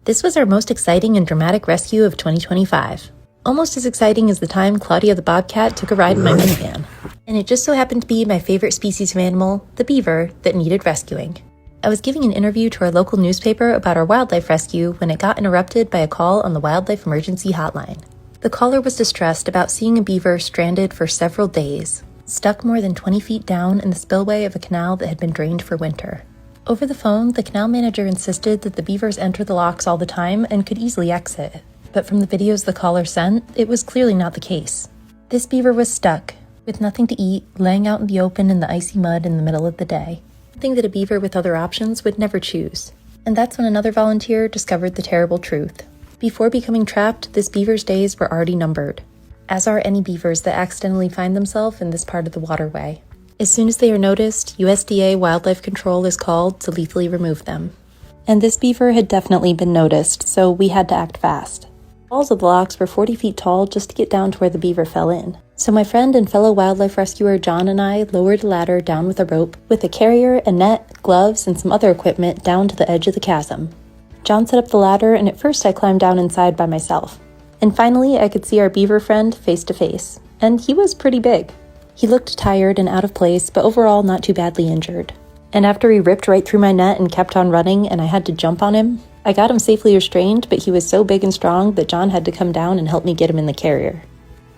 This was our most exciting and dramatic rescue of 2025. Almost as exciting as the time Claudia the bobcat took a ride in my minivan. And it just so happened to be my favorite species of animal, the beaver, that needed rescuing. I was giving an interview to our local newspaper about our wildlife rescue when it got interrupted by a call on the wildlife emergency hotline. The caller was distressed about seeing a beaver stranded for several days, stuck more than 20 feet down in the spillway of a canal that had been drained for winter. Over the phone, the canal manager insisted that the beavers enter the locks all the time and could easily exit. But from the videos the caller sent, it was clearly not the case. This beaver was stuck, with nothing to eat, laying out in the open in the icy mud in the middle of the day. Something that a beaver with other options would never choose. And that's when another volunteer discovered the terrible truth. Before becoming trapped, this beaver's days were already numbered, as are any beavers that accidentally find themselves in this part of the waterway. As soon as they are noticed, USDA Wildlife Control is called to lethally remove them. And this beaver had definitely been noticed, so we had to act fast. The walls of the locks were 40 feet tall just to get down to where the beaver fell in. So my friend and fellow wildlife rescuer John and I lowered a ladder down with a rope, with a carrier, a net, gloves, and some other equipment down to the edge of the chasm. John set up the ladder, and at first I climbed down inside by myself. And finally I could see our beaver friend face to face, and he was pretty big. He looked tired and out of place, but overall not too badly injured. And after he ripped right through my net and kept on running and I had to jump on him, I got him safely restrained, but he was so big and strong that John had to come down and help me get him in the carrier.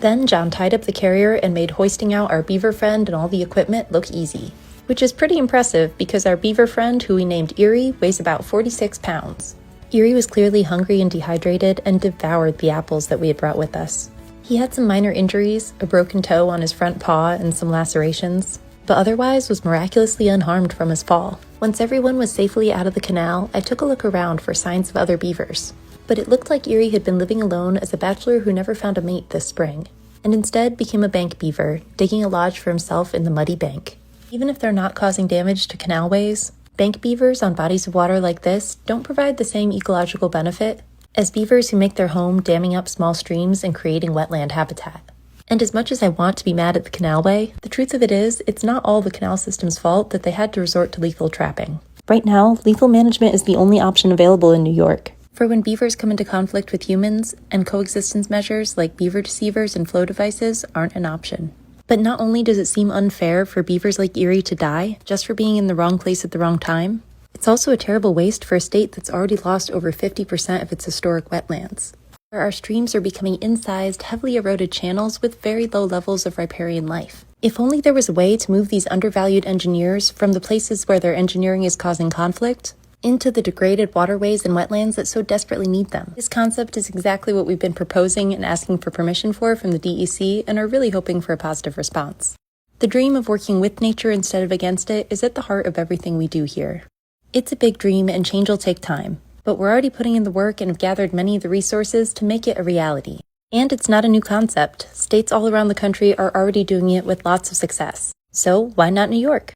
Then John tied up the carrier and made hoisting out our beaver friend and all the equipment look easy. Which is pretty impressive because our beaver friend, who we named Erie, weighs about 46 pounds. Erie was clearly hungry and dehydrated and devoured the apples that we had brought with us. He had some minor injuries, a broken toe on his front paw and some lacerations, but otherwise was miraculously unharmed from his fall. Once everyone was safely out of the canal, I took a look around for signs of other beavers. But it looked like Erie had been living alone as a bachelor who never found a mate this spring, and instead became a bank beaver, digging a lodge for himself in the muddy bank. Even if they're not causing damage to canalways, bank beavers on bodies of water like this don't provide the same ecological benefit as beavers who make their home damming up small streams and creating wetland habitat. And as much as I want to be mad at the canalway, the truth of it is, it's not all the canal system's fault that they had to resort to lethal trapping. Right now, lethal management is the only option available in New York. For when beavers come into conflict with humans, and coexistence measures like beaver deceivers and flow devices aren't an option. But not only does it seem unfair for beavers like Erie to die just for being in the wrong place at the wrong time, it's also a terrible waste for a state that's already lost over 50% of its historic wetlands, where our streams are becoming incised, heavily eroded channels with very low levels of riparian life. If only there was a way to move these undervalued engineers from the places where their engineering is causing conflict into the degraded waterways and wetlands that so desperately need them. This concept is exactly what we've been proposing and asking for permission for from the DEC and are really hoping for a positive response. The dream of working with nature instead of against it is at the heart of everything we do here. It's a big dream and change will take time, but we're already putting in the work and have gathered many of the resources to make it a reality. And it's not a new concept. States all around the country are already doing it with lots of success. So why not New York?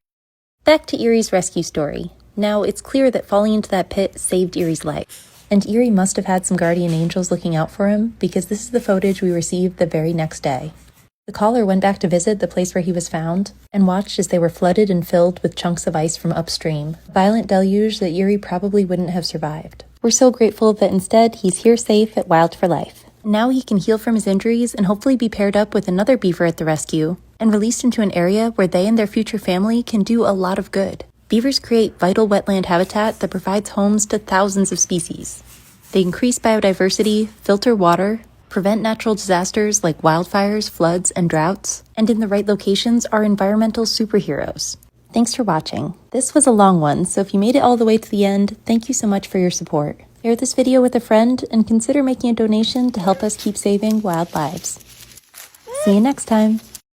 Back to Erie's rescue story. Now, it's clear that falling into that pit saved Erie's life. And Erie must have had some guardian angels looking out for him, because this is the footage we received the very next day. The caller went back to visit the place where he was found, and watched as they were flooded and filled with chunks of ice from upstream, a violent deluge that Erie probably wouldn't have survived. We're so grateful that instead he's here safe at Wild for Life. Now he can heal from his injuries and hopefully be paired up with another beaver at the rescue, and released into an area where they and their future family can do a lot of good. Beavers create vital wetland habitat that provides homes to thousands of species. They increase biodiversity, filter water, prevent natural disasters like wildfires, floods, and droughts, and in the right locations are environmental superheroes. Thanks for watching. This was a long one, so if you made it all the way to the end, thank you so much for your support. Share this video with a friend and consider making a donation to help us keep saving wild lives. See you next time.